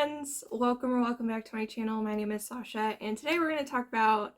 friends, welcome back to my channel. My name is Sasha, and today we're going to talk about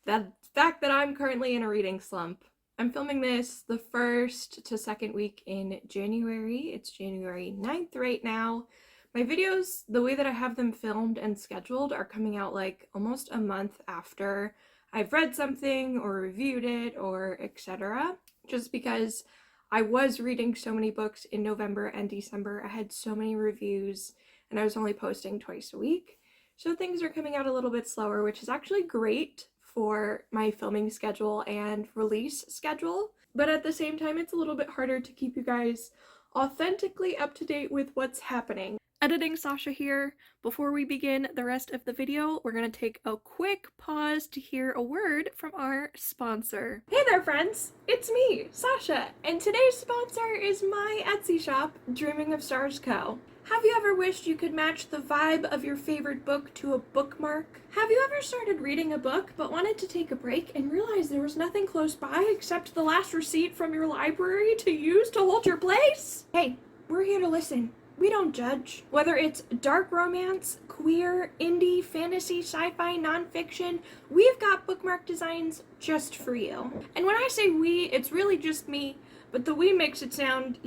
the fact that I'm currently in a reading slump. I'm filming this the first to second week in January. It's January 9th right now. My videos, the way that I have them filmed and scheduled, are coming out like almost a month after I've read something or reviewed it or etc. Just because I was reading so many books in November and December. I had so many reviews and I was only posting twice a week. So things are coming out a little bit slower, which is actually great for my filming schedule and release schedule. But at the same time, it's a little bit harder to keep you guys authentically up to date with what's happening. Editing Sasha here. Before we begin the rest of the video, we're going to take a quick pause to hear a word from our sponsor. Hey there friends, it's me, Sasha, and today's sponsor is my Etsy shop, Dreaming of Stars Co. Have you ever wished you could match the vibe of your favorite book to a bookmark? Have you ever started reading a book but wanted to take a break and realized there was nothing close by except the last receipt from your library to use to hold your place? Hey, we're here to listen. We don't judge. Whether it's dark romance, queer, indie, fantasy, sci-fi, nonfiction, we've got bookmark designs just for you. And when I say we, it's really just me, but the we makes it sound,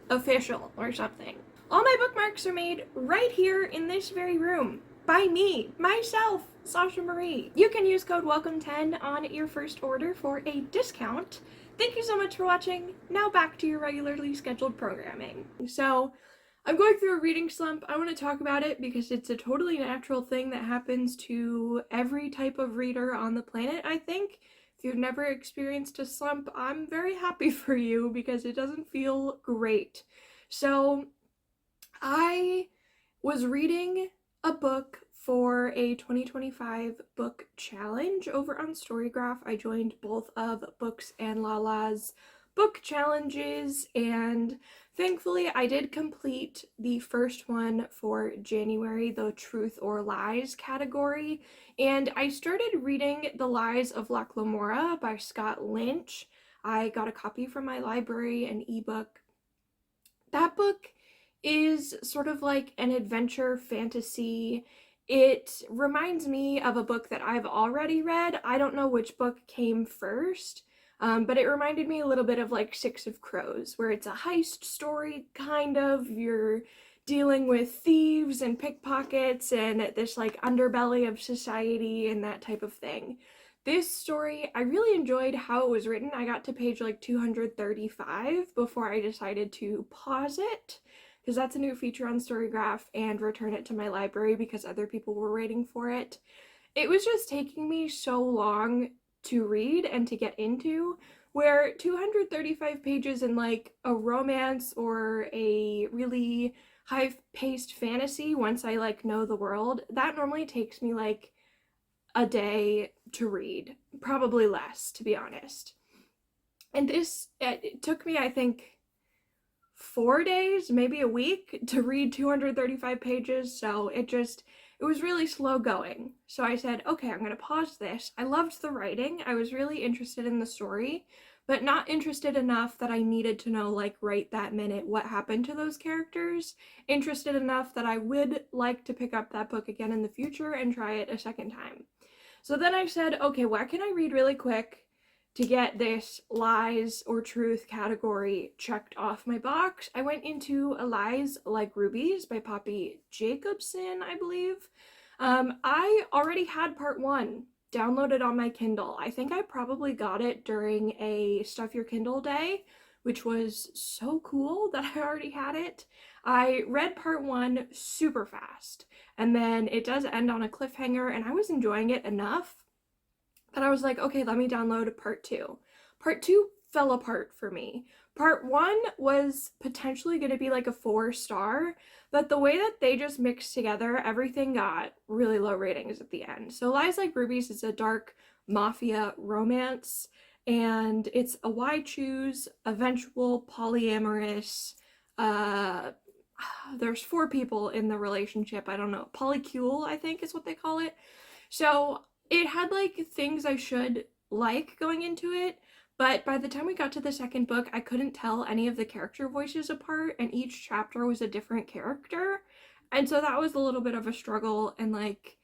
official or something. All my bookmarks are made right here in this very room by me, myself, Sasha Marie. You can use code WELCOME10 on your first order for a discount. Thank you so much for watching. Now back to your regularly scheduled programming. So, I'm going through a reading slump. I want to talk about it because it's a totally natural thing that happens to every type of reader on the planet, I think. If you've never experienced a slump, I'm very happy for you because it doesn't feel great. So, I was reading a book for a 2025 book challenge over on Storygraph. I joined both of Books and Lala's book challenges, and thankfully I did complete the first one for January, the Truth or Lies category, and I started reading The Lies of Locke Lamora by Scott Lynch. I got a copy from my library, an ebook. That book is sort of like an adventure fantasy. It reminds me of a book that I've already read. I don't know which book came first, but it reminded me a little bit of like Six of Crows, where it's a heist story, kind of. You're dealing with thieves and pickpockets and this like underbelly of society and that type of thing. This story, I really enjoyed how it was written. I got to page like 235 before I decided to pause it, because that's a new feature on Storygraph, and return it to my library because other people were waiting for it. It was just taking me so long to read and to get into, where 235 pages in like a romance or a really high-paced fantasy, once I like know the world, that normally takes me like a day to read, probably less, to be honest. And this, it took me, I think, 4 days, maybe a week, to read 235 pages, so it was really slow going. So I said, okay, I'm gonna pause this. I loved the writing, I was really interested in the story, but not interested enough that I needed to know, like, right that minute what happened to those characters. Interested enough that I would like to pick up that book again in the future and try it a second time. So then I said, okay, what can I read really quick to get this lies or truth category checked off my box? I went into A Lies Like Rubies by Poppy Jacobson, I believe. I already had part 1 downloaded on my Kindle. I think I probably got it during a Stuff Your Kindle day, which was so cool that I already had it. I read part 1 super fast, and then it does end on a cliffhanger, and I was enjoying it enough that I was like, okay, let me download part 2. Part 2 fell apart for me. Part 1 was potentially going to be like a 4-star, but the way that they just mixed together, everything got really low ratings at the end. So Lies Like Rubies is a dark mafia romance, and it's a why choose, eventual polyamorous, there's 4 people in the relationship, I don't know, polycule, I think is what they call it. So it had like things I should like going into it, but by the time we got to the second book, I couldn't tell any of the character voices apart, and each chapter was a different character, And so that was a little bit of a struggle, and like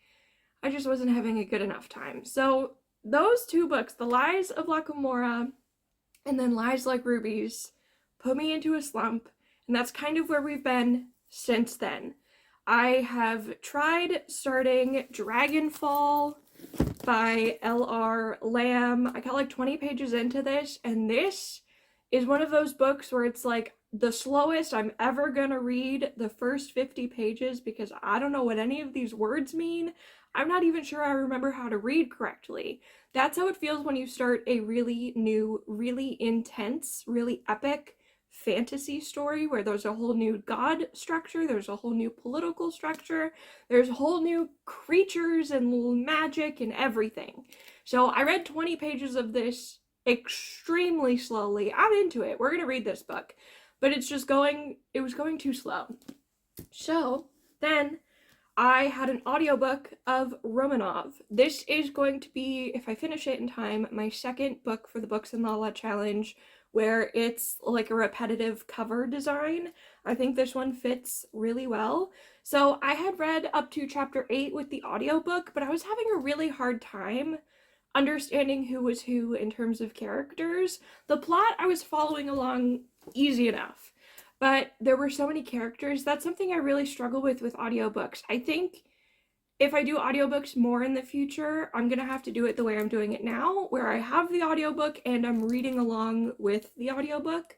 I just wasn't having a good enough time. So those two books, The Lies of Lacomora and then Lies Like Rubies, put me into a slump, and that's kind of where we've been since then. I have tried starting Dragonfall by L.R. Lamb. I got like 20 pages into this, and this is one of those books where it's like the slowest I'm ever gonna read the first 50 pages because I don't know what any of these words mean. I'm not even sure I remember how to read correctly. That's how it feels when you start a really new, really intense, really epic fantasy story where there's a whole new god structure, there's a whole new political structure, there's a whole new creatures and magic and everything. So I read 20 pages of this extremely slowly. I'm into it. We're gonna read this book, but it was going too slow. So then I had an audiobook of Romanov. This is going to be, if I finish it in time, my second book for the Books in Lala Challenge, where it's like a repetitive cover design. I think this one fits really well. So I had read up to chapter 8 with the audiobook, but I was having a really hard time understanding who was who in terms of characters. The plot I was following along easy enough, but there were so many characters. That's something I really struggle with audiobooks. I think if I do audiobooks more in the future, I'm gonna have to do it the way I'm doing it now, where I have the audiobook and I'm reading along with the audiobook.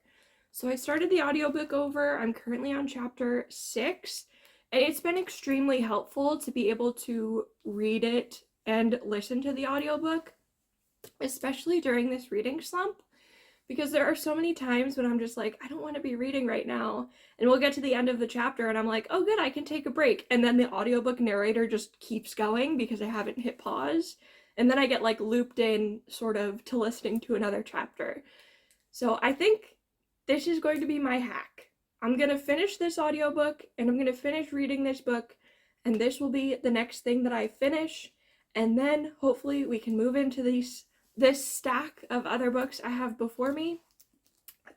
So I started the audiobook over. I'm currently on chapter 6, and it's been extremely helpful to be able to read it and listen to the audiobook, especially during this reading slump, because there are so many times when I'm just like, I don't want to be reading right now, and we'll get to the end of the chapter and I'm like, oh good, I can take a break, and then the audiobook narrator just keeps going because I haven't hit pause, and then I get like looped in sort of to listening to another chapter. So I think this is going to be my hack. I'm gonna finish this audiobook and I'm gonna finish reading this book, and this will be the next thing that I finish, and then hopefully we can move into this stack of other books I have before me.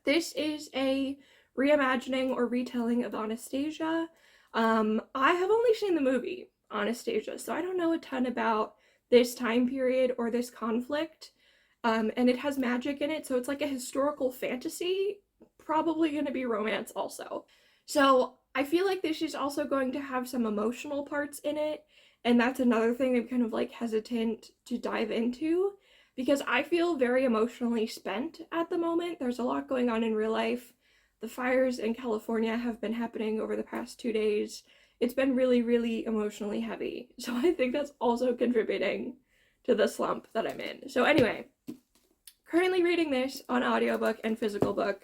This is a reimagining or retelling of Anastasia. I have only seen the movie Anastasia, so I don't know a ton about this time period or this conflict. And it has magic in it, so it's like a historical fantasy, probably going to be romance also. So I feel like this is also going to have some emotional parts in it, and that's another thing I'm kind of like hesitant to dive into, because I feel very emotionally spent at the moment. There's a lot going on in real life. The fires in California have been happening over the past 2 days. It's been really, really emotionally heavy. So I think that's also contributing to the slump that I'm in. So anyway, currently reading this on audiobook and physical book.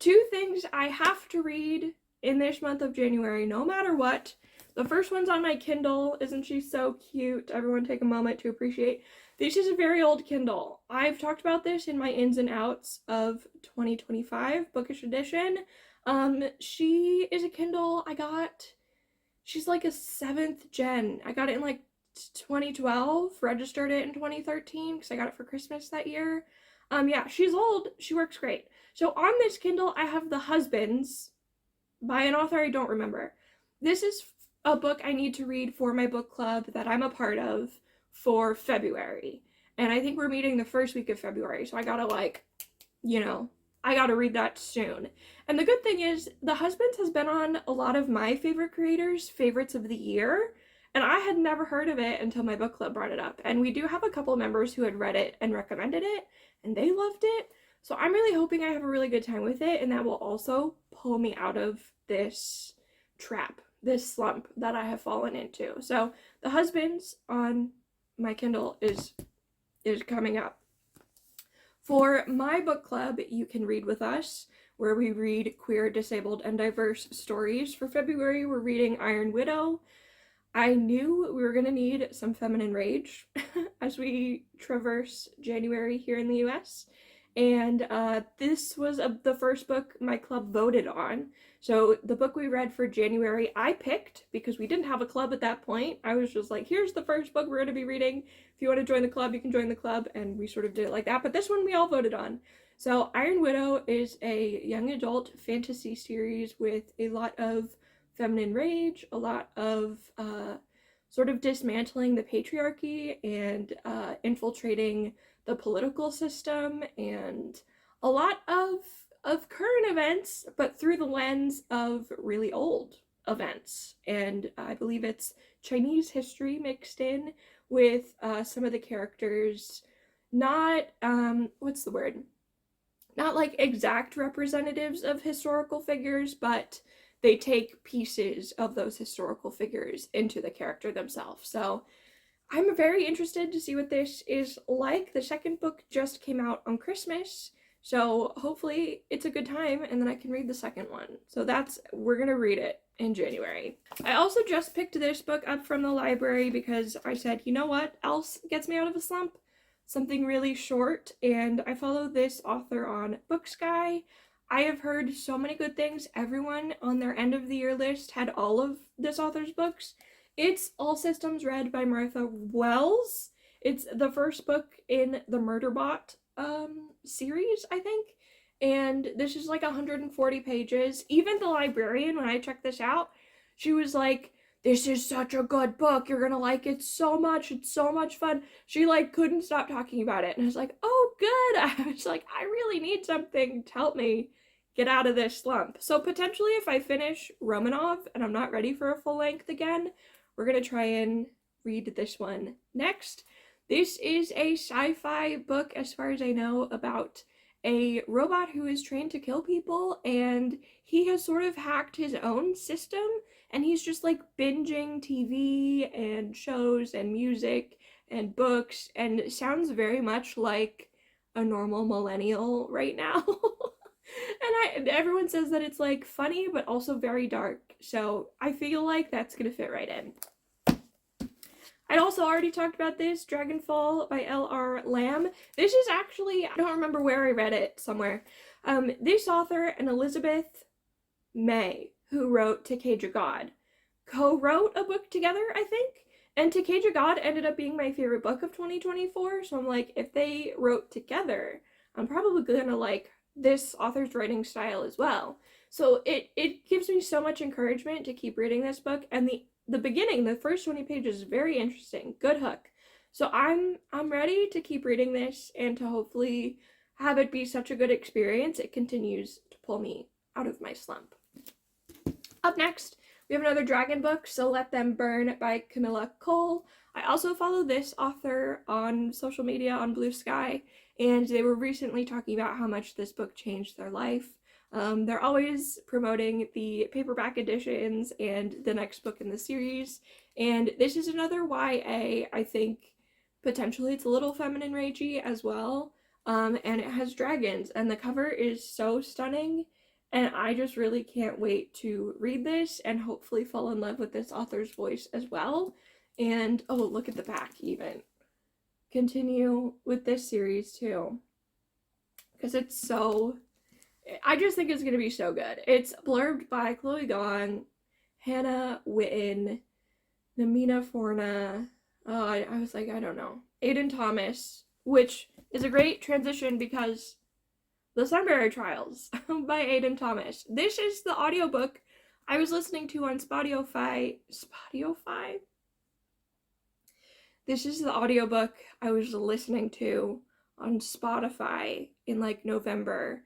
2 things I have to read in this month of January, no matter what. The first one's on my Kindle. Isn't she so cute? Everyone take a moment to appreciate. This is a very old Kindle. I've talked about this in my ins and outs of 2025 bookish edition. She is a Kindle I got. She's like a 7th gen. I got it in like 2012, registered it in 2013 because I got it for Christmas that year. Yeah, she's old. She works great. So on this Kindle, I have The Husbands by an author I don't remember. This is a book I need to read for my book club that I'm a part of for February. And I think we're meeting the first week of February, so I gotta like, I gotta read that soon. And the good thing is, The Husbands has been on a lot of my favorite creators' favorites of the year, and I had never heard of it until my book club brought it up. And we do have a couple members who had read it and recommended it, and they loved it. So I'm really hoping I have a really good time with it, and that will also pull me out of this trap, this slump that I have fallen into. So The Husbands on my Kindle is coming up. For my book club, You Can Read With Us, where we read queer, disabled, and diverse stories. For February, we're reading Iron Widow. I knew we were going to need some feminine rage as we traverse January here in the US. And this was the first book my club voted on. So the book we read for January, I picked because we didn't have a club at that point. I was just like, here's the first book we're going to be reading. If you want to join the club, you can join the club. And we sort of did it like that. But this one we all voted on. So Iron Widow is a young adult fantasy series with a lot of feminine rage, a lot of sort of dismantling the patriarchy and infiltrating the political system, and a lot of current events, but through the lens of really old events. And I believe it's Chinese history mixed in with some of the characters not, what's the word? Not like exact representatives of historical figures, but they take pieces of those historical figures into the character themselves. So I'm very interested to see what this is like. The second book just came out on Christmas, so hopefully it's a good time and then I can read the second one. So we're gonna read it in January. I also just picked this book up from the library because I said, you know what else gets me out of a slump? Something really short, and I follow this author on Booksky. I have heard so many good things. Everyone on their end of the year list had all of this author's books. It's All Systems Red by Martha Wells. It's the first book in the Murderbot series, I think. And this is like 140 pages. Even the librarian, when I checked this out, she was like, this is such a good book. You're gonna like it so much. It's so much fun. She like couldn't stop talking about it. And I was like, oh, good. I was like, I really need something to help me get out of this slump. So potentially if I finish Romanov and I'm not ready for a full length again, we're gonna try and read this one next. This is a sci-fi book, as far as I know, about a robot who is trained to kill people, and he has sort of hacked his own system, and he's just like binging TV and shows and music and books, and it sounds very much like a normal millennial right now. And everyone says that it's like funny but also very dark, so I feel like that's gonna fit right in. I'd also already talked about this, Dragonfall by L.R. Lamb. This is actually, I don't remember where I read it, somewhere. This author and Elizabeth May, who wrote To Cage a God, co-wrote a book together, I think. And To Cage a God ended up being my favorite book of 2024, so I'm like, if they wrote together, I'm probably gonna like this author's writing style as well. So it gives me so much encouragement to keep reading this book, and the beginning, the first 20 pages is very interesting, good hook. So I'm ready to keep reading this and to hopefully have it be such a good experience it continues to pull me out of my slump. Up next, we have another dragon book, So Let Them Burn by Camilla Cole. I also follow this author on social media on Blue Sky, and they were recently talking about how much this book changed their life. They're always promoting the paperback editions and the next book in the series, and this is another YA. I think potentially it's a little feminine ragey as well, and it has dragons, and the cover is so stunning, and I just really can't wait to read this and hopefully fall in love with this author's voice as well. And oh, look at the back even. Continue with this series too, because it's so, I just think it's going to be so good. It's blurbed by Chloe Gong, Hannah Witten, Namina Forna, I was like, I don't know, Aiden Thomas, which is a great transition because The Sunbury Trials by Aiden Thomas. This is the audiobook I was listening to on Spotify? This is the audiobook I was listening to on Spotify in like November.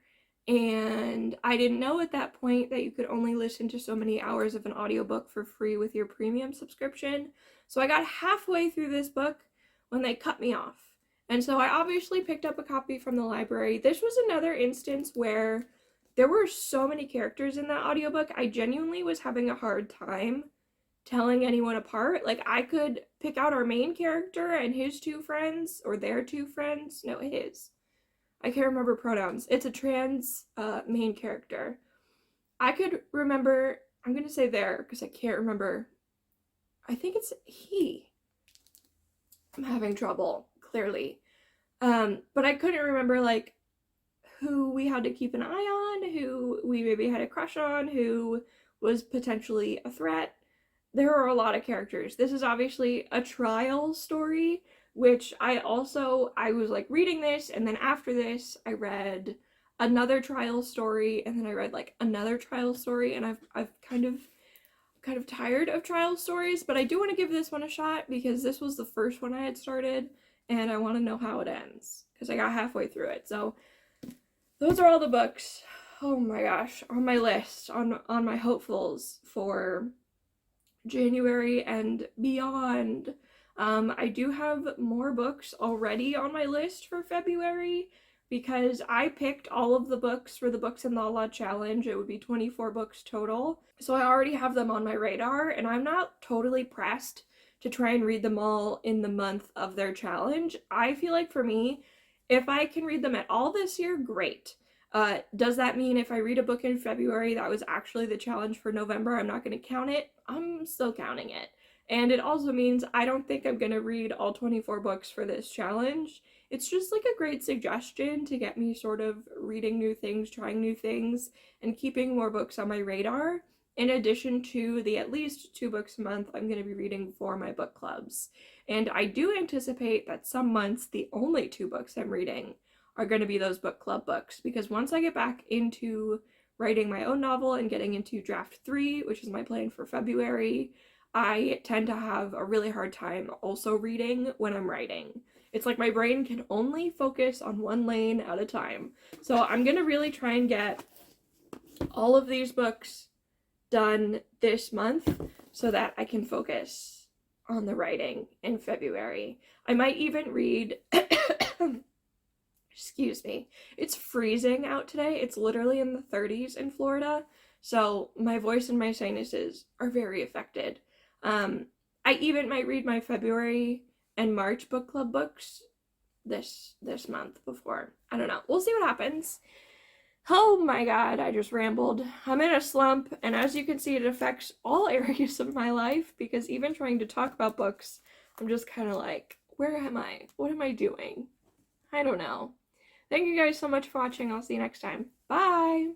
And I didn't know at that point that you could only listen to so many hours of an audiobook for free with your premium subscription. So I got halfway through this book when they cut me off. And so I obviously picked up a copy from the library. This was another instance where there were so many characters in that audiobook. I genuinely was having a hard time telling anyone apart. Like, I could pick out our main character and his two friends, or their two friends. No, his. I can't remember pronouns. It's a trans main character. I could remember, I'm going to say there because I can't remember. I think it's he. I'm having trouble, clearly. But I couldn't remember, like, who we had to keep an eye on, who we maybe had a crush on, who was potentially a threat. There are a lot of characters. This is obviously a trial story, which I was like reading this, and then after this I read another trial story, and then I read like another trial story, and I've kind of, kind of tired of trial stories, but I do want to give this one a shot because this was the first one I had started and I want to know how it ends because I got halfway through it. So those are all the books, oh my gosh, on my list, on my hopefuls for January and beyond. I do have more books already on my list for February because I picked all of the books for the Books in La La Challenge. It would be 24 books total. So I already have them on my radar, and I'm not totally pressed to try and read them all in the month of their challenge. I feel like for me, if I can read them at all this year, great. Does that mean if I read a book in February that was actually the challenge for November, I'm not going to count it? I'm still counting it. And it also means I don't think I'm going to read all 24 books for this challenge. It's just like a great suggestion to get me sort of reading new things, trying new things, and keeping more books on my radar. In addition to the at least 2 books a month I'm going to be reading for my book clubs. And I do anticipate that some months the only 2 books I'm reading are going to be those book club books, because once I get back into writing my own novel and getting into draft 3, which is my plan for February, I tend to have a really hard time also reading when I'm writing. It's like my brain can only focus on one lane at a time. So I'm going to really try and get all of these books done this month so that I can focus on the writing in February. I might even read excuse me, it's freezing out today. It's literally in the 30s in Florida, so my voice and my sinuses are very affected. I even might read my February and March book club books this month before. I don't know. We'll see what happens. Oh my god, I just rambled. I'm in a slump, and as you can see, it affects all areas of my life, because even trying to talk about books, I'm just kind of like, where am I? What am I doing? I don't know. Thank you guys so much for watching. I'll see you next time. Bye!